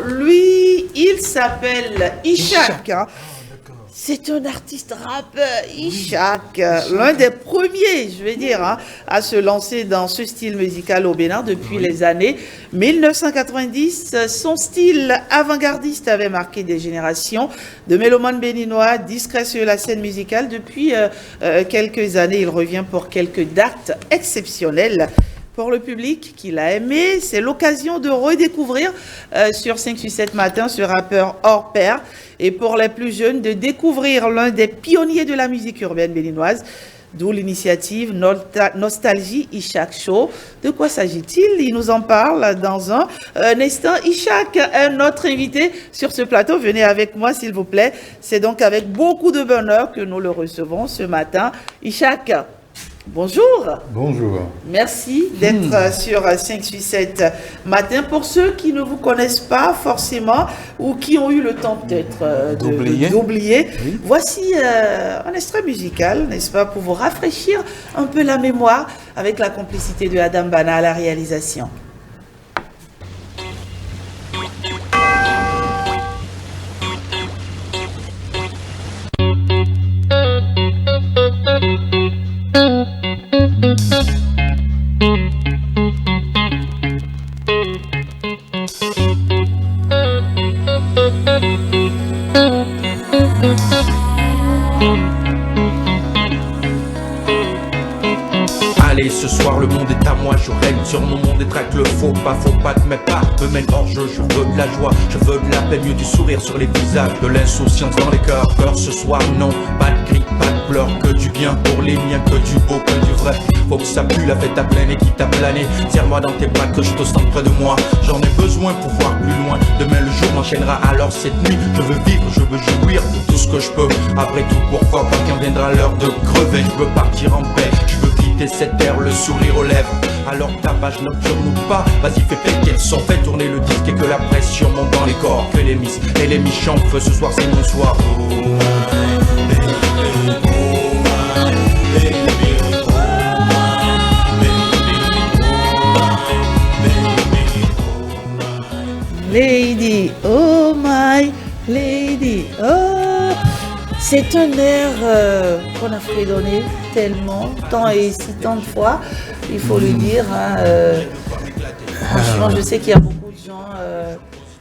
lui, il s'appelle Ishak. Hein. C'est un artiste rappeur, Ishak, l'un des premiers, je vais dire, hein, à se lancer dans ce style musical au Bénin depuis les années 1990. Son style avant-gardiste avait marqué des générations de mélomanes béninois discrets sur la scène musicale. Depuis quelques années, il revient pour quelques dates exceptionnelles. Pour le public qui l'a aimé, c'est l'occasion de redécouvrir sur 5-7 matins ce rappeur hors pair. Et pour les plus jeunes, de découvrir l'un des pionniers de la musique urbaine béninoise, d'où l'initiative Nostalgie Ishak Show. De quoi s'agit-il? Il nous en parle dans un instant. Ishak, un autre invité sur ce plateau, venez avec moi s'il vous plaît. C'est donc avec beaucoup de bonheur que nous le recevons ce matin. Ishak, bonjour. Bonjour. Merci d'être sur 5-7 matin. Pour ceux qui ne vous connaissent pas forcément ou qui ont eu le temps peut-être d'oublier, oui. Voici un extrait musical, n'est-ce pas, pour vous rafraîchir un peu la mémoire avec la complicité de Adam Bana à la réalisation. Allez, ce soir le monde est à moi, je règne sur mon monde et traque le faux pas de mes pas, me mène hors jeu, je veux de la joie, je veux de la paix, mieux du sourire sur les visages, de l'insouciance dans les cœurs, peur ce soir non, pas de cris, pas de pleurs, que du bien pour les miens, que du beau, que du vrai, faut que ça pue la fête à pleine et quitte à planer, serre-moi dans tes bras que je te sente près de moi, j'en ai besoin pour voir plus loin, demain le jour m'enchaînera alors cette nuit, je veux vivre, je veux jouir de tout ce que je peux, après tout pourquoi quand viendra l'heure de crever, je veux partir en paix, je veux quitter cette terre, le sourire aux lèvres. Alors tapage nocturne ou pas, vas-y fais péter le son, fais tourner le disque et que la pression monte dans les corps. Que les miss et les miches en feu, ce soir c'est mon soir. Lady, oh my lady, oh. C'est un air qu'on a fredonné tellement, tant et si tant de fois, il faut le dire. Hein, franchement, je sais qu'il y a beaucoup de gens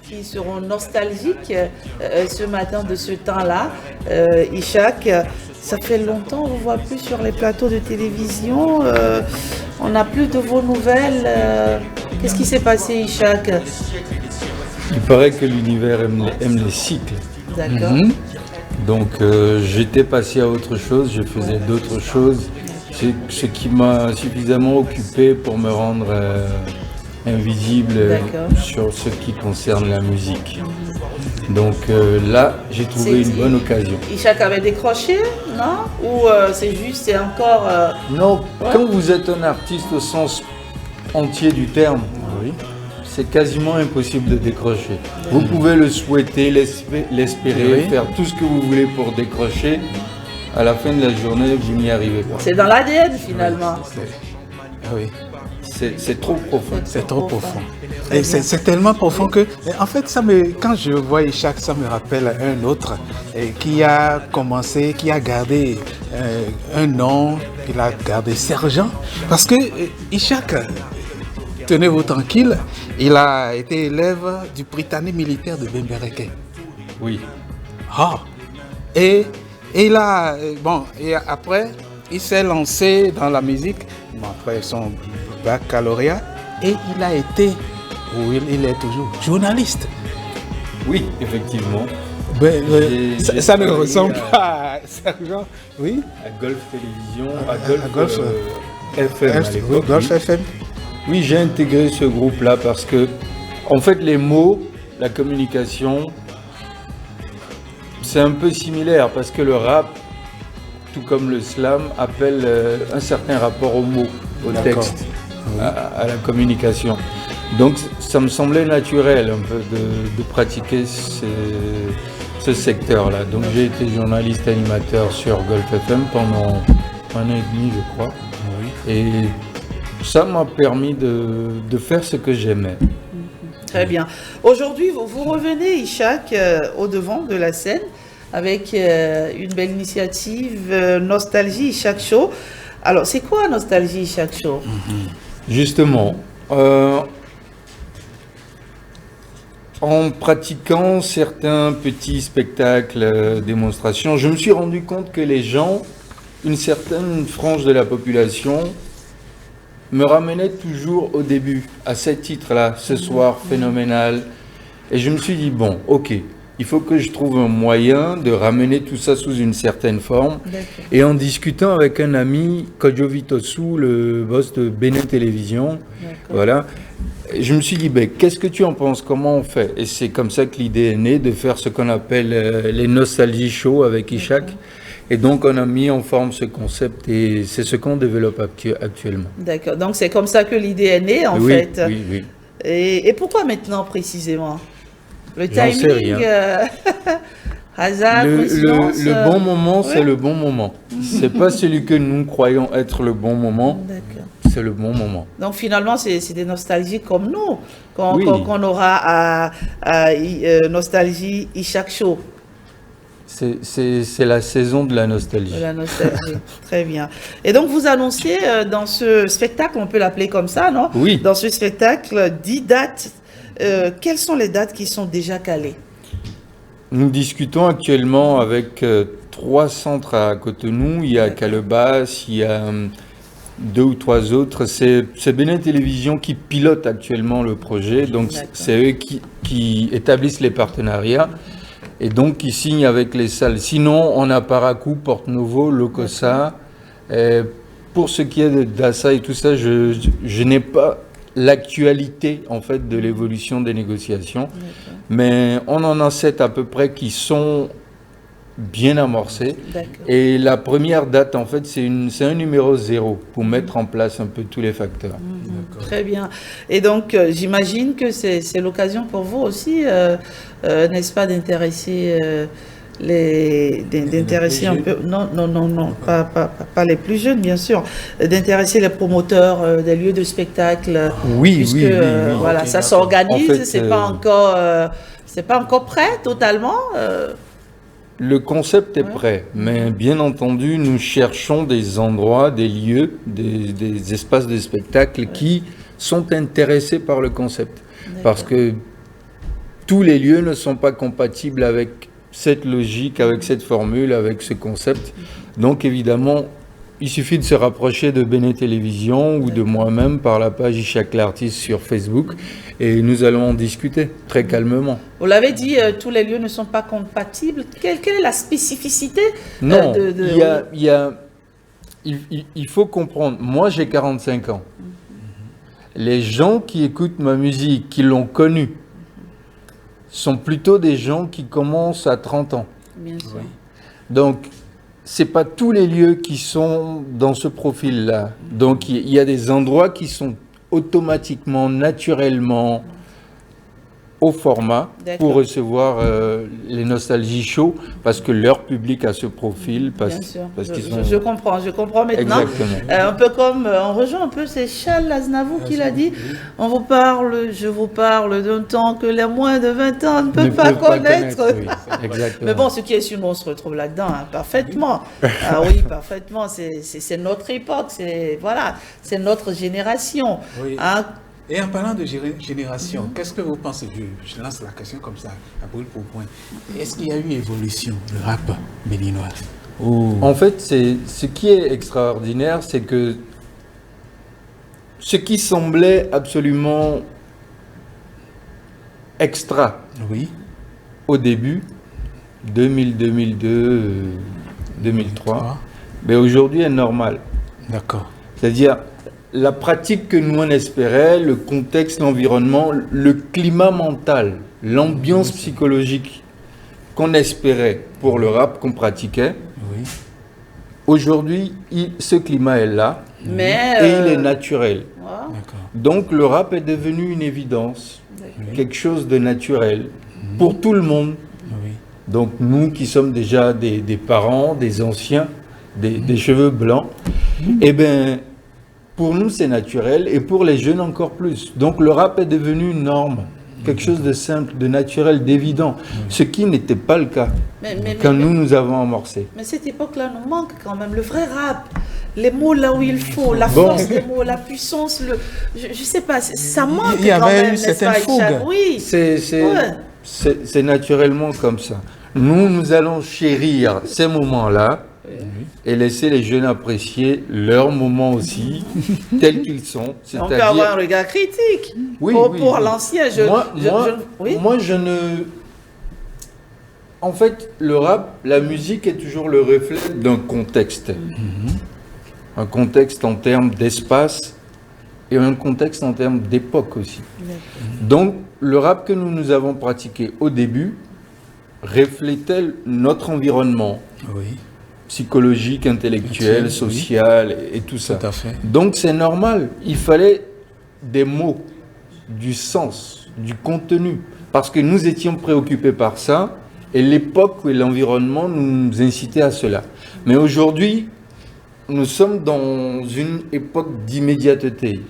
qui seront nostalgiques ce matin de ce temps-là. Ishak, ça fait longtemps, on ne vous voit plus sur les plateaux de télévision, on n'a plus de vos nouvelles. Qu'est-ce qui s'est passé, Ishak? Il paraît que l'univers aime les cycles. D'accord. Donc j'étais passé à autre chose, je faisais d'autres choses, ce qui m'a suffisamment occupé pour me rendre invisible sur ce qui concerne la musique. Donc là, j'ai trouvé une bonne occasion. Ishak avait décroché, non? Ou c'est juste, c'est encore... Non, quand vous êtes un artiste au sens entier du terme, oui, c'est quasiment impossible de décrocher. Vous pouvez le souhaiter, l'espérer, faire tout ce que vous voulez pour décrocher. À la fin de la journée, vous n'y arrivez pas. C'est dans l'ADN finalement. Oui. C'est trop profond. C'est trop profond. Et c'est tellement profond que, en fait, quand je vois Ishak, ça me rappelle un autre qui a commencé, qui a gardé un nom, il a gardé Sergent. Parce que Ishak, tenez-vous tranquille, il a été élève du Britannique militaire de Bembereke. Oui. Ah. Et il a, et après, il s'est lancé dans la musique, après son baccalauréat, et il a été, ou il est toujours, journaliste. Oui, effectivement. Ça ne ressemble pas à Sergent, oui. À Golf Télévision, à Golf FM. Golf FM. Oui, j'ai intégré ce groupe-là parce que, en fait, les mots, la communication, c'est un peu similaire parce que le rap, tout comme le slam, appelle un certain rapport aux mots, au texte, à la communication. Donc, ça me semblait naturel un peu de pratiquer ce secteur-là. Donc, j'ai été journaliste animateur sur Golf FM pendant 1 an et demi, je crois. Oui. Et ça m'a permis de faire ce que j'aimais. Très bien. Aujourd'hui, vous revenez, Ishak, au devant de la scène avec une belle initiative, Nostalgie Ishak Show. Alors, c'est quoi Nostalgie Ishak Show? Justement, en pratiquant certains petits spectacles, démonstrations, je me suis rendu compte que les gens, une certaine frange de la population, me ramenaient toujours au début, à ce titre-là, ce soir phénoménal. Et je me suis dit, bon, ok, il faut que je trouve un moyen de ramener tout ça sous une certaine forme. Et en discutant avec un ami, Kodjo Vitosu, le boss de Bénin Télévision, voilà, je me suis dit, ben, qu'est-ce que tu en penses? Comment on fait? Et c'est comme ça que l'idée est née de faire ce qu'on appelle les Nostalgie Show avec Ishak. Et donc, on a mis en forme ce concept et c'est ce qu'on développe actuellement. D'accord. Donc, c'est comme ça que l'idée est née, en Oui, fait. oui, oui. Et pourquoi maintenant, précisément? Le J'en sais timing, rien. hasard, coïncidence, le bon moment, ouais. c'est le bon moment. C'est pas celui que nous croyons être le bon moment, D'accord. c'est le bon moment. Donc finalement, c'est des nostalgiques comme nous qu'on Oui. qu'on aura à Nostalgie Ishak Show. C'est la saison de la nostalgie. De la nostalgie. Très bien. Et donc vous annonciez dans ce spectacle, on peut l'appeler comme ça, non? Oui. Dans ce spectacle, 10 dates. Quelles sont les dates qui sont déjà calées? Nous discutons actuellement avec 3 centres à Cotonou. Il y a Calebas, il y a 2 ou 3 autres. C'est Bénin Télévision qui pilote actuellement le projet. Donc c'est eux qui établissent les partenariats et donc qui signent avec les salles. Sinon, on a Paracou, Porte Novo, Lokossa. Pour ce qui est de Dassa et tout ça, je n'ai pas l'actualité en fait de l'évolution des négociations, mais on en a 7 à peu près qui sont bien amorcés. Et la première date en fait c'est un numéro 0 pour mettre en place un peu tous les facteurs. Très bien. Et donc j'imagine que c'est l'occasion pour vous aussi, n'est-ce pas, d'intéresser d'intéresser un peu, non, pas les plus jeunes bien sûr, d'intéresser les promoteurs des lieux de spectacle, oui, puisque oui, voilà, okay, ça s'organise, en fait, c'est pas encore prêt totalement. Le concept est prêt, mais bien entendu, nous cherchons des endroits, des lieux, des espaces de spectacle qui sont intéressés par le concept, parce que tous les lieux ne sont pas compatibles avec cette logique, avec cette formule, avec ce concept. Donc évidemment, il suffit de se rapprocher de Bénin Télévision ou de moi-même par la page Ishak l'artiste sur Facebook et nous allons en discuter très calmement. Vous l'avez dit, tous les lieux ne sont pas compatibles. Quelle est la spécificité? Non, il faut comprendre. Moi, j'ai 45 ans. Les gens qui écoutent ma musique, qui l'ont connue, sont plutôt des gens qui commencent à 30 ans. Bien sûr. Donc, ce n'est pas tous les lieux qui sont dans ce profil-là. Donc, il y a des endroits qui sont automatiquement, naturellement au format pour recevoir les Nostalgie Show parce que leur public a ce profil. Bien sûr. Je comprends maintenant. Un peu comme, on rejoint un peu, c'est Charles Aznavour qui l'a dit. Je vous parle d'un temps que les moins de 20 ans ne peuvent pas connaître. Oui, mais bon, ce qui est sûr, on se retrouve là-dedans, hein, parfaitement. Oui, parfaitement. C'est notre époque, c'est notre génération. Oui. Hein. Et en parlant de génération, qu'est-ce que vous pensez? Je lance la question comme ça, à brûle pour point. Est-ce qu'il y a eu évolution, le rap béninois? En fait, ce qui est extraordinaire, c'est que ce qui semblait absolument extra au début, 2000, 2002, 2003, mais aujourd'hui est normal. D'accord. C'est-à-dire, la pratique que nous on espérait, le contexte, l'environnement, le climat mental, l'ambiance psychologique qu'on espérait pour le rap qu'on pratiquait, aujourd'hui, ce climat est là et il est naturel. Donc le rap est devenu une évidence, quelque chose de naturel pour tout le monde. Donc nous qui sommes déjà des parents, des anciens, des cheveux blancs, eh bien, pour nous, c'est naturel et pour les jeunes encore plus. Donc, le rap est devenu une norme. quelque chose de simple, de naturel, d'évident, ce qui n'était pas le cas quand nous avons amorcé. Mais cette époque-là nous manque quand même, le vrai rap, les mots là où il faut, la force des mots, la puissance, je sais pas, ça manque il y quand avait même, une certaine fougue. Oui, C'est naturellement comme ça. Nous allons chérir ces moments-là et laisser les jeunes apprécier leurs moments aussi, tels qu'ils sont. On peut avoir un regard critique pour l'ancien. Moi, je ne... En fait, le rap, la musique est toujours le reflet d'un contexte. Un contexte en termes d'espace et un contexte en termes d'époque aussi. Donc, le rap que nous avons pratiqué au début reflétait notre environnement psychologique, intellectuel, social et tout ça. Tout à fait. Donc, c'est normal. Il fallait des mots, du sens, du contenu, parce que nous étions préoccupés par ça et l'époque et l'environnement nous incitaient à cela. Mais aujourd'hui, nous sommes dans une époque d'immédiateté.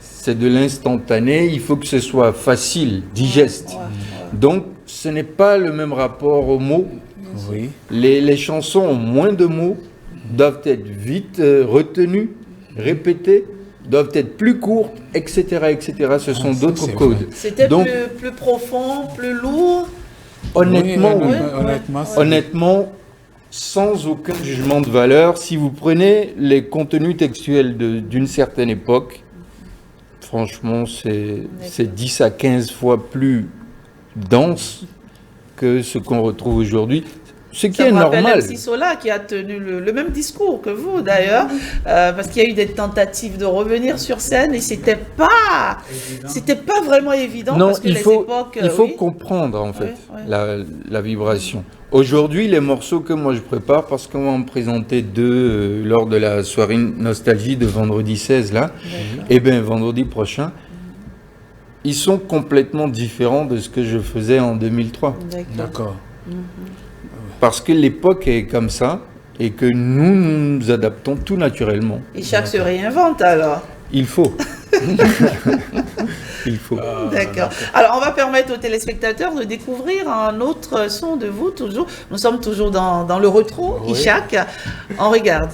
C'est de l'instantané, il faut que ce soit facile, digeste. Donc, ce n'est pas le même rapport aux mots. Les chansons ont moins de mots, doivent être vite retenues, répétées, doivent être plus courtes, etc. etc. Ce sont d'autres codes. C'était plus profond, plus lourd. Honnêtement, sans aucun jugement de valeur, si vous prenez les contenus textuels d'une certaine époque, franchement, c'est 10 à 15 fois plus dense que ce qu'on retrouve aujourd'hui. Ce qui est normal. Ça me rappelle MC Solar qui a tenu le même discours que vous d'ailleurs, parce qu'il y a eu des tentatives de revenir sur scène et c'était pas vraiment évident. Non, parce que il faut comprendre en fait la vibration. Aujourd'hui, les morceaux que moi je prépare, parce qu'on va en présenter deux lors de la soirée Nostalgie de vendredi 16 là, et bien vendredi prochain, ils sont complètement différents de ce que je faisais en 2003. D'accord. Parce que l'époque est comme ça et que nous nous adaptons tout naturellement. Et chaque se réinvente alors. Il faut. Il faut. D'accord. Alors, on va permettre aux téléspectateurs de découvrir un autre son de vous, toujours. Nous sommes toujours dans le rétro, Ishak. On regarde.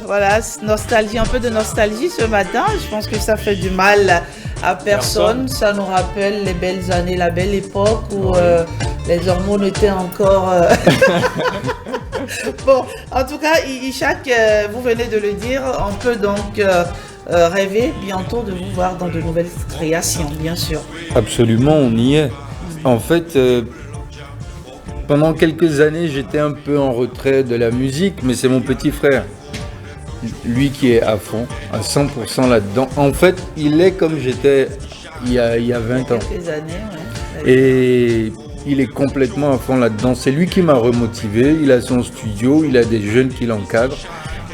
Voilà, nostalgie, un peu de nostalgie ce matin. Je pense que ça fait du mal à personne. Ça nous rappelle les belles années, la belle époque où les hormones étaient encore... Bon, en tout cas, Ishak, vous venez de le dire, on peut donc rêver bientôt de vous voir dans de nouvelles créations, bien sûr. Absolument, on y est. En fait... pendant quelques années, j'étais un peu en retrait de la musique, mais c'est mon petit frère, lui qui est à fond, à 100% là-dedans. En fait, il est comme j'étais il y a 20 ans. Quelques années, ouais. Et il est complètement à fond là-dedans. C'est lui qui m'a remotivé. Il a son studio, il a des jeunes qui l'encadrent.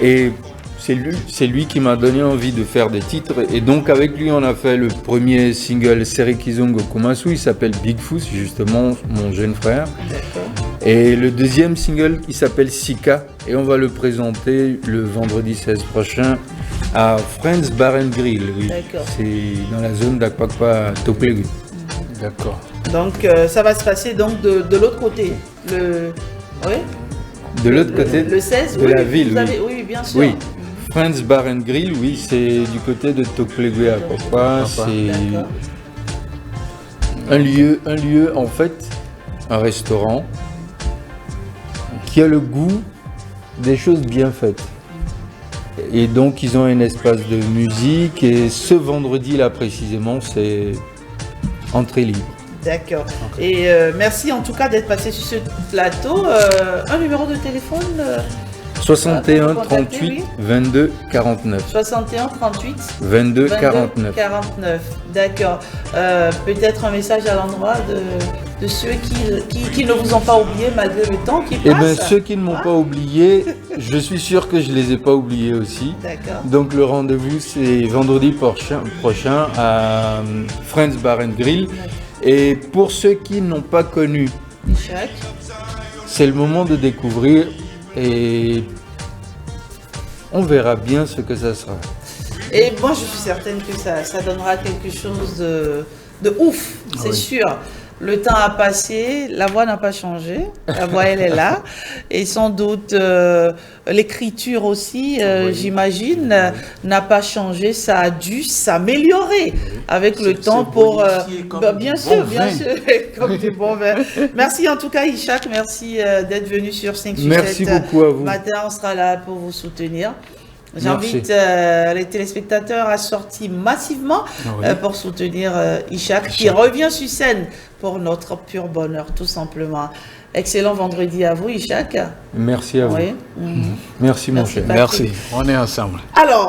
Et c'est lui qui m'a donné envie de faire des titres. Et donc avec lui, on a fait le premier single Serikizongo Kumasu. Il s'appelle Bigfoot, justement, mon jeune frère. D'accord. Et le deuxième single, il s'appelle Sika. Et on va le présenter le vendredi 16 prochain à Friends Bar and Grill. Oui. D'accord. C'est dans la zone d'Akpakpa à Toplegu. D'accord. Donc ça va se passer donc de l'autre côté. Oui. De l'autre côté le 16 de la ville, oui. Oui, bien sûr. Oui. Friends Bar and Grill, oui, c'est du côté de Toplegu à Akpakpa. C'est D'accord. un lieu, en fait, un restaurant qui a le goût des choses bien faites. Et donc, ils ont un espace de musique. Et ce vendredi-là, précisément, c'est entrée libre. D'accord. Et merci en tout cas d'être passé sur ce plateau. Un numéro de téléphone 61 contacter, 38 oui. 22 49. 61 38 22 22 49. 49. D'accord. Peut-être un message à l'endroit de ceux qui ne vous ont pas oublié malgré le temps qui passe. Eh bien, ceux qui ne m'ont pas oublié, je suis sûr que je ne les ai pas oubliés aussi. D'accord. Donc, le rendez-vous, c'est vendredi prochain à Friends Bar and Grill. Et pour ceux qui n'ont pas connu, Ishak. c'est le moment de découvrir et on verra bien ce que ça sera. Et moi, je suis certaine que ça donnera quelque chose de ouf, c'est Oui. sûr. Le temps a passé, la voix n'a pas changé, la voix elle est là, et sans doute l'écriture aussi, j'imagine, n'a pas changé, ça a dû s'améliorer avec le temps pour... bien sûr, comme du bon vin. Merci en tout cas Ishak, merci d'être venu sur 5 sur 7. Merci beaucoup à vous. Matin, on sera là pour vous soutenir. Merci. J'invite les téléspectateurs à sortir massivement pour soutenir Ishak, qui revient sur scène pour notre pur bonheur, tout simplement. Excellent vendredi à vous, Ishak. Merci à vous. Oui. Merci mon Merci, cher. Patrick. Merci. On est ensemble. Alors,